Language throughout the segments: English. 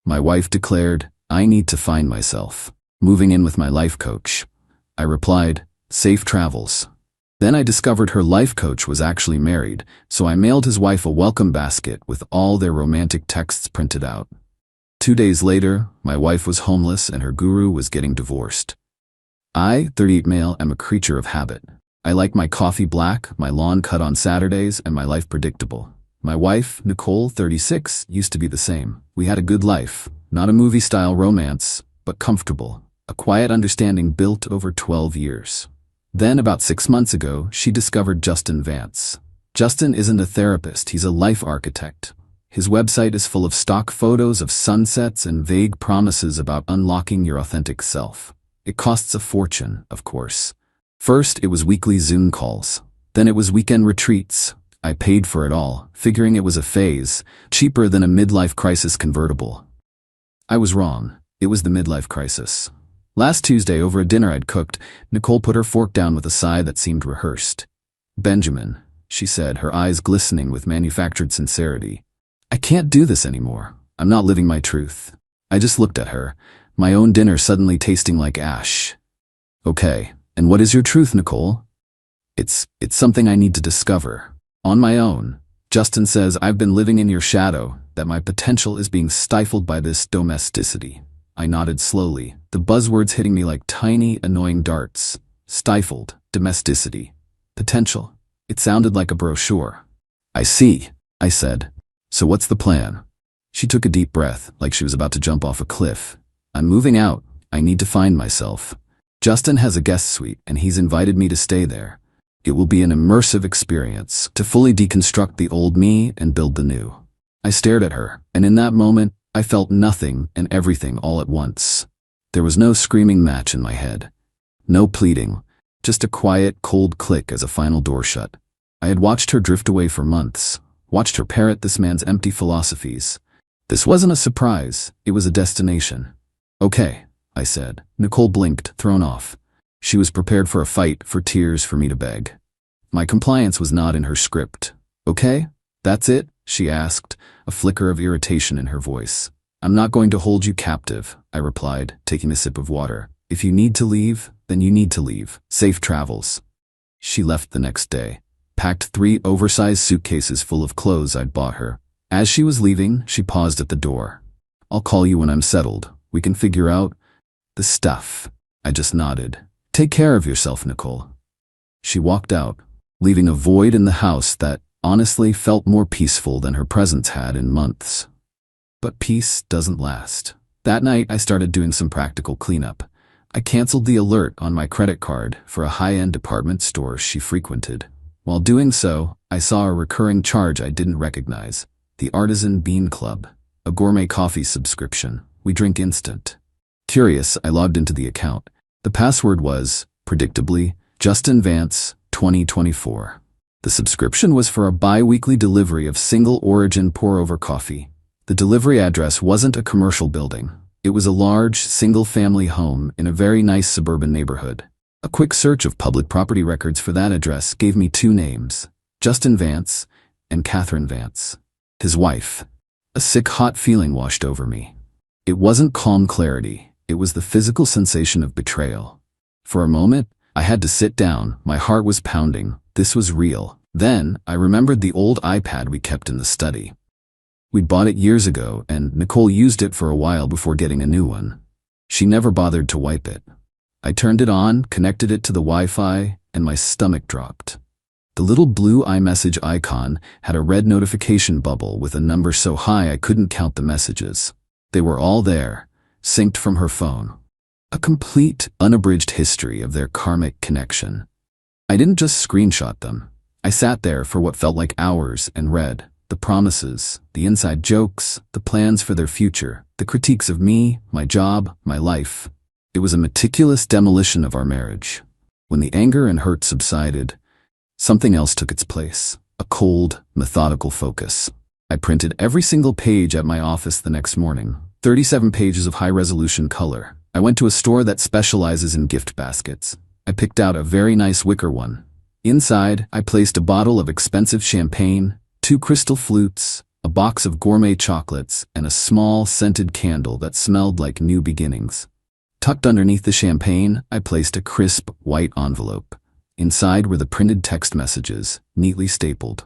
My wife declared, I need to find myself. Moving in with my life coach. I replied, safe travels. Then I discovered her life coach was actually married, so I mailed his wife a welcome basket with all their romantic texts printed out. 2 days later, my wife was homeless and her guru was getting divorced. I, 38 male, am a creature of habit. I like my coffee black, my lawn cut on Saturdays, and my life predictable. My wife, Nicole, 36, used to be the same. We had a good life, not a movie-style romance, but comfortable. A quiet understanding built over 12 years. Then, about 6 months ago, she discovered Justin Vance. Justin isn't a therapist, he's a life architect. His website is full of stock photos of sunsets and vague promises about unlocking your authentic self. It costs a fortune, of course. First, it was weekly Zoom calls. Then it was weekend retreats. I paid for it all, figuring it was a phase, cheaper than a midlife crisis convertible. I was wrong. It was the midlife crisis. Last Tuesday, over a dinner I'd cooked, Nicole put her fork down with a sigh that seemed rehearsed. Benjamin, she said, her eyes glistening with manufactured sincerity. I can't do this anymore. I'm not living my truth. I just looked at her, my own dinner suddenly tasting like ash. Okay, and what is your truth, Nicole? It's something I need to discover. On my own. Justin says I've been living in your shadow, that my potential is being stifled by this domesticity. I nodded slowly, the buzzwords hitting me like tiny, annoying darts. Stifled, domesticity, potential. It sounded like a brochure. I see, I said. So what's the plan? She took a deep breath, like she was about to jump off a cliff. I'm moving out. I need to find myself. Justin has a guest suite, and he's invited me to stay there. It will be an immersive experience to fully deconstruct the old me and build the new. I stared at her, and in that moment, I felt nothing and everything all at once. There was no screaming match in my head. No pleading, just a quiet, cold click as a final door shut. I had watched her drift away for months, watched her parrot this man's empty philosophies. This wasn't a surprise, it was a destination. Okay, I said. Nicole blinked, thrown off. She was prepared for a fight, for tears, for me to beg. My compliance was not in her script. Okay? That's it? She asked, a flicker of irritation in her voice. I'm not going to hold you captive, I replied, taking a sip of water. If you need to leave, then you need to leave. Safe travels. She left the next day, packed 3 oversized suitcases full of clothes I'd bought her. As she was leaving, she paused at the door. I'll call you when I'm settled. We can figure out the stuff. I just nodded. Take care of yourself, Nicole. She walked out, leaving a void in the house that, honestly, felt more peaceful than her presence had in months. But peace doesn't last. That night, I started doing some practical cleanup. I canceled the alert on my credit card for a high-end department store she frequented. While doing so, I saw a recurring charge I didn't recognize. The Artisan Bean Club, a gourmet coffee subscription. We drink instant. Curious, I logged into the account. The password was, predictably, Justin Vance, 2024. The subscription was for a bi-weekly delivery of single-origin pour-over coffee. The delivery address wasn't a commercial building. It was a large, single-family home in a very nice suburban neighborhood. A quick search of public property records for that address gave me 2 names, Justin Vance and Catherine Vance, his wife. A sick, hot feeling washed over me. It wasn't calm clarity. It was the physical sensation of betrayal. For a moment, I had to sit down. My heart was pounding. This was real. Then, I remembered the old iPad we kept in the study. We'd bought it years ago, and Nicole used it for a while before getting a new one. She never bothered to wipe it. I turned it on, connected it to the Wi-Fi, and my stomach dropped. The little blue iMessage icon had a red notification bubble with a number so high I couldn't count the messages. They were all there, synced from her phone. A complete, unabridged history of their karmic connection. I didn't just screenshot them. I sat there for what felt like hours and read the promises, the inside jokes, the plans for their future, the critiques of me, my job, my life. It was a meticulous demolition of our marriage. When the anger and hurt subsided, something else took its place, a cold, methodical focus. I printed every single page at my office the next morning, 37 pages of high-resolution color. I went to a store that specializes in gift baskets. I picked out a very nice wicker one. Inside, I placed a bottle of expensive champagne, 2 crystal flutes, a box of gourmet chocolates, and a small, scented candle that smelled like new beginnings. Tucked underneath the champagne, I placed a crisp, white envelope. Inside were the printed text messages, neatly stapled.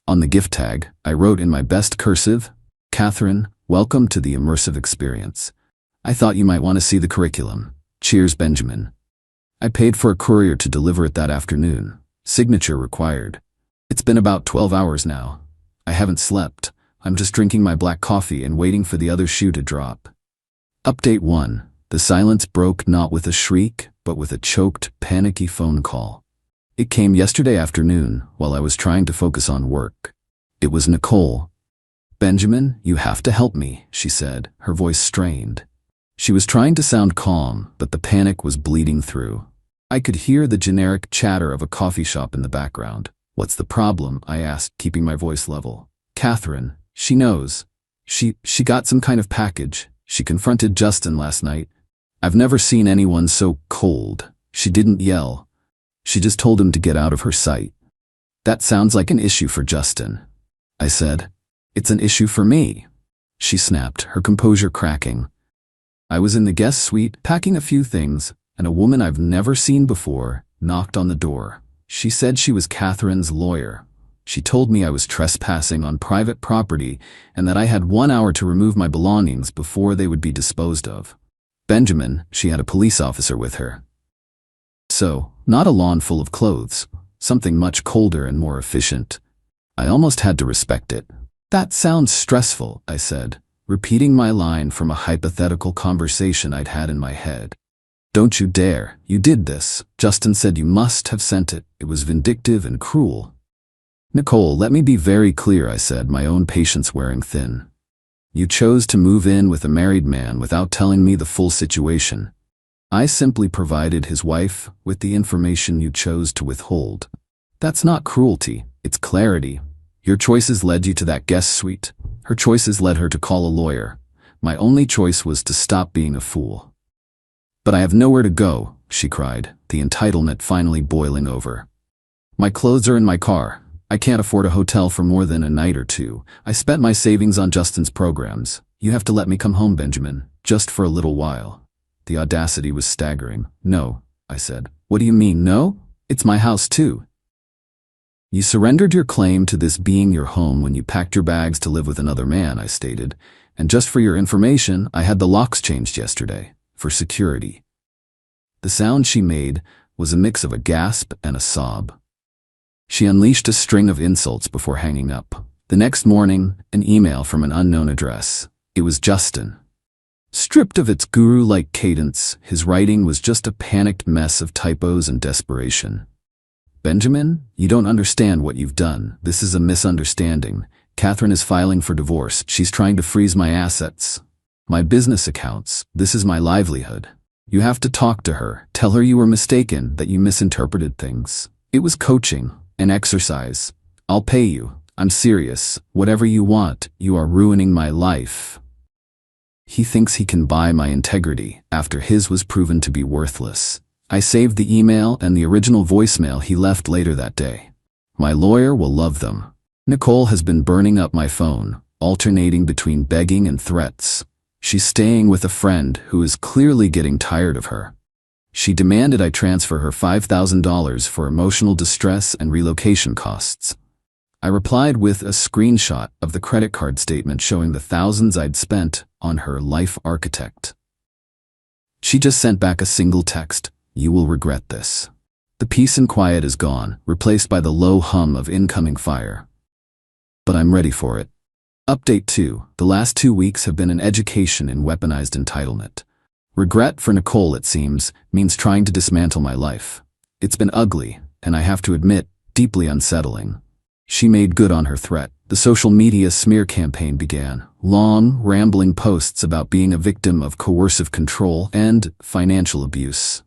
On the gift tag, I wrote in my best cursive, "Catherine, welcome to the immersive experience. I thought you might want to see the curriculum. Cheers, Benjamin." I paid for a courier to deliver it that afternoon. Signature required. It's been about 12 hours now. I haven't slept. I'm just drinking my black coffee and waiting for the other shoe to drop. Update 1. The silence broke not with a shriek, but with a choked, panicky phone call. It came yesterday afternoon while I was trying to focus on work. It was Nicole. "Benjamin, you have to help me," she said, her voice strained. She was trying to sound calm, but the panic was bleeding through. I could hear the generic chatter of a coffee shop in the background. "What's the problem?" I asked, keeping my voice level. "Catherine, she knows. She got some kind of package. She confronted Justin last night. I've never seen anyone so cold. She didn't yell. She just told him to get out of her sight." "That sounds like an issue for Justin," I said. "It's an issue for me," she snapped, her composure cracking. I was in the guest suite, packing a few things, and a woman I've never seen before knocked on the door. She said she was Catherine's lawyer. She told me I was trespassing on private property and that I had 1 hour to remove my belongings before they would be disposed of. Benjamin, she had a police officer with her. So, not a lawn full of clothes, something much colder and more efficient. I almost had to respect it. "That sounds stressful," I said, repeating my line from a hypothetical conversation I'd had in my head. "Don't you dare. You did this. Justin said you must have sent it. It was vindictive and cruel." "Nicole, let me be very clear," I said, my own patience wearing thin. "You chose to move in with a married man without telling me the full situation. I simply provided his wife with the information you chose to withhold. That's not cruelty, it's clarity. Your choices led you to that guest suite. Her choices led her to call a lawyer. My only choice was to stop being a fool." "But I have nowhere to go," she cried, the entitlement finally boiling over. "My clothes are in my car. I can't afford a hotel for more than a night or two. I spent my savings on Justin's programs. You have to let me come home, Benjamin, just for a little while." The audacity was staggering. "No," I said. "What do you mean, no? It's my house too." "You surrendered your claim to this being your home when you packed your bags to live with another man," I stated. "And just for your information, I had the locks changed yesterday, for security." The sound she made was a mix of a gasp and a sob. She unleashed a string of insults before hanging up. The next morning, an email from an unknown address. It was Justin. Stripped of its guru-like cadence, his writing was just a panicked mess of typos and desperation. "Benjamin, you don't understand what you've done. This is a misunderstanding. Catherine is filing for divorce. She's trying to freeze my assets, my business accounts. This is my livelihood. You have to talk to her. Tell her you were mistaken, that you misinterpreted things. It was coaching, an exercise. I'll pay you. I'm serious. Whatever you want. You are ruining my life." He thinks he can buy my integrity after his was proven to be worthless. I saved the email and the original voicemail he left later that day. "My lawyer will love them. Nicole has been burning up my phone, alternating between begging and threats. She's staying with a friend who is clearly getting tired of her. She demanded I transfer her $5,000 for emotional distress and relocation costs. I replied with a screenshot of the credit card statement showing the thousands I'd spent on her life architect. She just sent back a single text, "You will regret this." The peace and quiet is gone, replaced by the low hum of incoming fire. But I'm ready for it. Update 2. The last 2 weeks have been an education in weaponized entitlement. Regret for Nicole, it seems, means trying to dismantle my life. It's been ugly, and I have to admit, deeply unsettling. She made good on her threat. The social media smear campaign began. Long, rambling posts about being a victim of coercive control and financial abuse.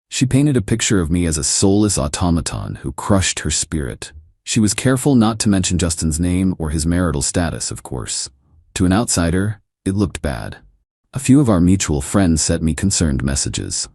She painted a picture of me as a soulless automaton who crushed her spirit. She was careful not to mention Justin's name or his marital status, of course. To an outsider, it looked bad. A few of our mutual friends sent me concerned messages.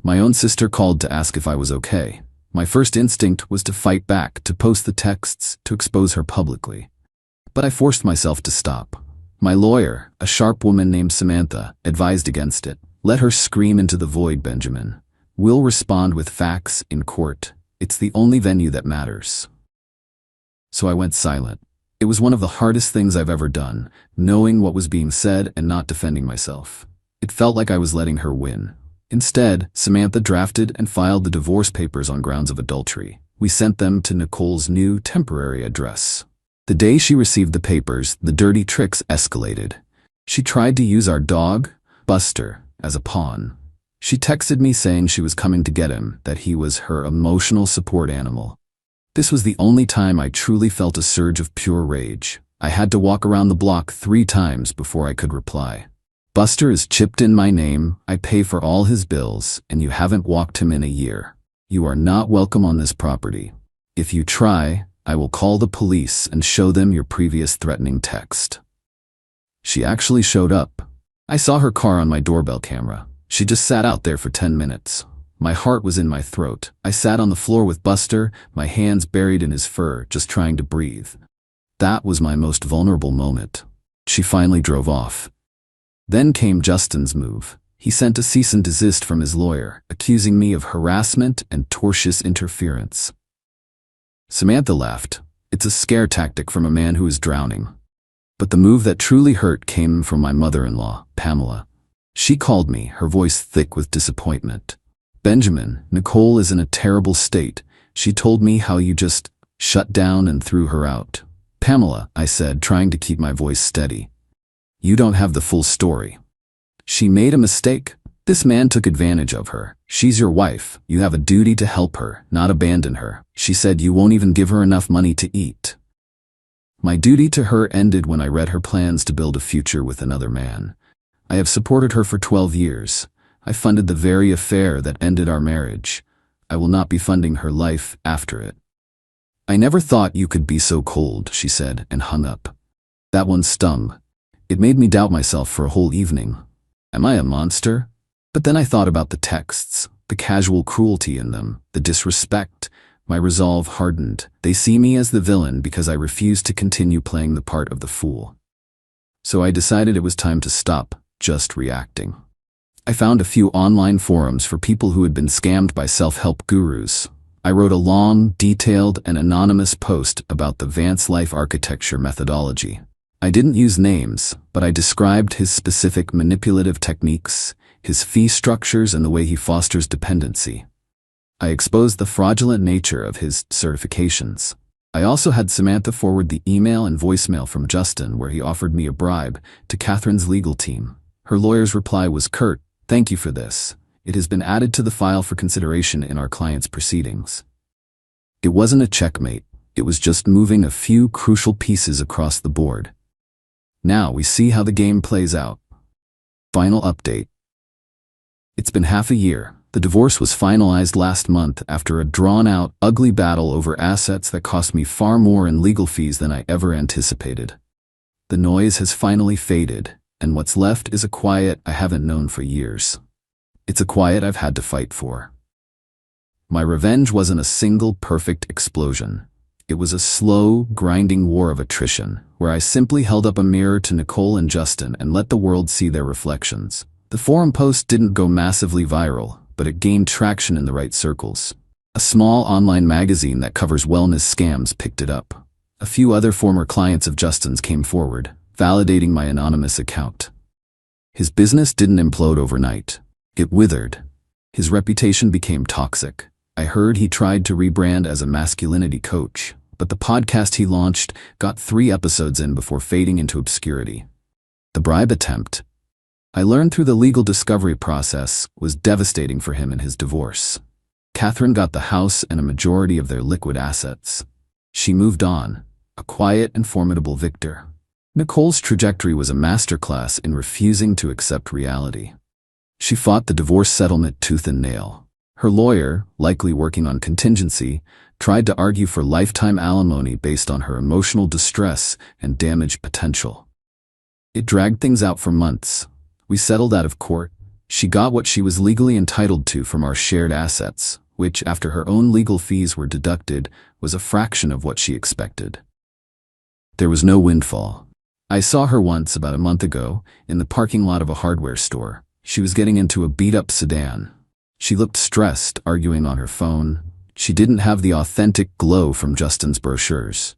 My own sister called to ask if I was okay. My first instinct was to fight back, to post the texts, to expose her publicly. but I forced myself to stop. My lawyer, a sharp woman named Samantha, advised against it. Let her scream into the void, Benjamin. We'll respond with facts in court. It's the only venue that matters. So I went silent. It was one of the hardest things I've ever done, knowing what was being said and not defending myself. It felt like I was letting her win. Instead, Samantha drafted and filed the divorce papers on grounds of adultery. We sent them to Nicole's new temporary address. The day she received the papers, the dirty tricks escalated. She tried to use our dog, Buster, as a pawn. She texted me saying she was coming to get him, that he was her emotional support animal. This was the only time I truly felt a surge of pure rage. I had to walk around the block 3 times before I could reply. Buster is chipped in my name, I pay for all his bills, and you haven't walked him in a year. You are not welcome on this property. If you try, I will call the police and show them your previous threatening text. She actually showed up. I saw her car on my doorbell camera. She just sat out there for 10 minutes. My heart was in my throat. I sat on the floor with Buster, my hands buried in his fur, just trying to breathe. That was my most vulnerable moment. She finally drove off. Then came Justin's move. He sent a cease and desist from his lawyer, accusing me of harassment and tortious interference. Samantha laughed. It's a scare tactic from a man who is drowning. But the move that truly hurt came from my mother-in-law, Pamela. She called me, her voice thick with disappointment. Benjamin, Nicole is in a terrible state. She told me how you just shut down and threw her out. Pamela, I said, trying to keep my voice steady. You don't have the full story. She made a mistake. This man took advantage of her. She's your wife. You have a duty to help her, not abandon her. She said you won't even give her enough money to eat. My duty to her ended when I read her plans to build a future with another man. I have supported her for 12 years. I funded the very affair that ended our marriage. I will not be funding her life after it. I never thought you could be so cold, she said, and hung up. That one stung. It made me doubt myself for a whole evening. Am I a monster? But then I thought about the texts, the casual cruelty in them, the disrespect. My resolve hardened. They see me as the villain because I refuse to continue playing the part of the fool. So I decided it was time to stop just reacting. I found a few online forums for people who had been scammed by self-help gurus. I wrote a long, detailed, and anonymous post about the Vance Life Architecture methodology. I didn't use names, but I described his specific manipulative techniques, his fee structures, and the way he fosters dependency. I exposed the fraudulent nature of his certifications. I also had Samantha forward the email and voicemail from Justin where he offered me a bribe to Catherine's legal team. Her lawyer's reply was curt, "Thank you for this. It has been added to the file for consideration in our client's proceedings." It wasn't a checkmate. It was just moving a few crucial pieces across the board. Now we see how the game plays out. Final update. It's been half a year. The divorce was finalized last month after a drawn-out, ugly battle over assets that cost me far more in legal fees than I ever anticipated. The noise has finally faded, and what's left is a quiet I haven't known for years. It's a quiet I've had to fight for. My revenge wasn't a single perfect explosion. It was a slow, grinding war of attrition, where I simply held up a mirror to Nicole and Justin and let the world see their reflections. The forum post didn't go massively viral, but it gained traction in the right circles. A small online magazine that covers wellness scams picked it up. A few other former clients of Justin's came forward, validating my anonymous account. His business didn't implode overnight. It withered. His reputation became toxic. I heard he tried to rebrand as a masculinity coach, but the podcast he launched got 3 episodes in before fading into obscurity. The bribe attempt, I learned through the legal discovery process, was devastating for him in his divorce. Catherine got the house and a majority of their liquid assets. She moved on, a quiet and formidable victor. Nicole's trajectory was a masterclass in refusing to accept reality. She fought the divorce settlement tooth and nail. Her lawyer, likely working on contingency, tried to argue for lifetime alimony based on her emotional distress and damage potential. It dragged things out for months. We settled out of court. She got what she was legally entitled to from our shared assets, which, after her own legal fees were deducted, was a fraction of what she expected. There was no windfall. I saw her once about a month ago in the parking lot of a hardware store. She was getting into a beat-up sedan. She looked stressed, arguing on her phone. She didn't have the authentic glow from Justin's brochures.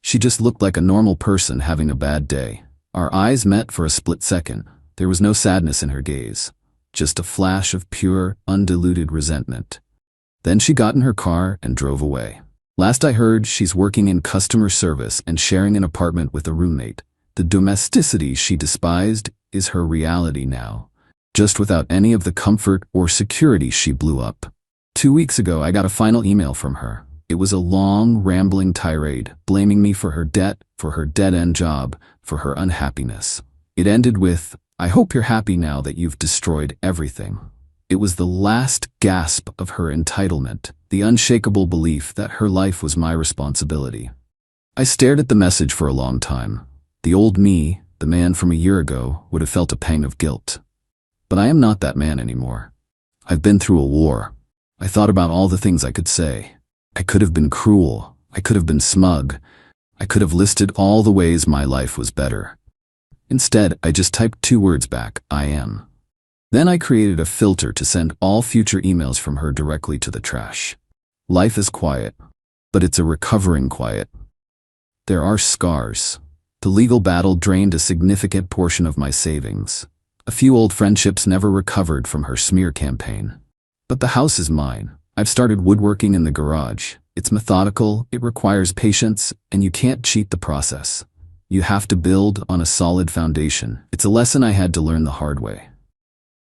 She just looked like a normal person having a bad day. Our eyes met for a split second. There was no sadness in her gaze, just a flash of pure, undiluted resentment. Then she got in her car and drove away. Last I heard, she's working in customer service and sharing an apartment with a roommate. The domesticity she despised is her reality now, just without any of the comfort or security she blew up. 2 weeks ago, I got a final email from her. It was a long, rambling tirade, blaming me for her debt, for her dead-end job, for her unhappiness. It ended with, "I hope you're happy now that you've destroyed everything." It was the last gasp of her entitlement, the unshakable belief that her life was my responsibility. I stared at the message for a long time. The old me, the man from a year ago, would have felt a pang of guilt. But I am not that man anymore. I've been through a war. I thought about all the things I could say. I could have been cruel. I could have been smug. I could have listed all the ways my life was better. Instead, I just typed 2 words back, "I am." Then I created a filter to send all future emails from her directly to the trash. Life is quiet, but it's a recovering quiet. There are scars. The legal battle drained a significant portion of my savings. A few old friendships never recovered from her smear campaign. But the house is mine. I've started woodworking in the garage. It's methodical, it requires patience, and you can't cheat the process. You have to build on a solid foundation. It's a lesson I had to learn the hard way.